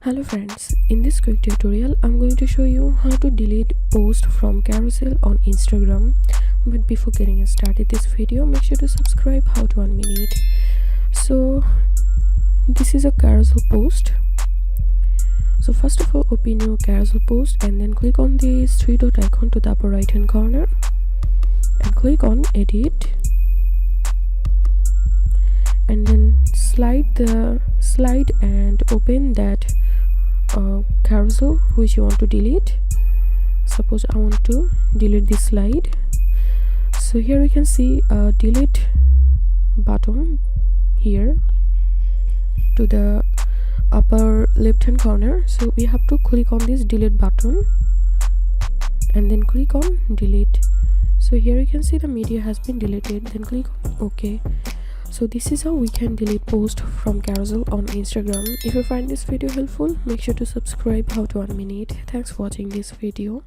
Hello friends, in this quick tutorial I'm going to show you how to delete post from carousel on Instagram. But before getting started this video, make sure to subscribe how to unmin it. So this is a carousel post. So first of all, open your carousel post and then click on this three dot icon to the upper right hand corner and click on edit, and then slide and open that carousel which you want to delete. Suppose I want to delete this slide, so here we can see a delete button here to the upper left hand corner. So we have to click on this delete button and then click on delete. So here you can see the media has been deleted, then click on OK. So this is how we can delete post from carousel on Instagram. If you find this video helpful, make sure to subscribe how to unmin it. Thanks for watching this video.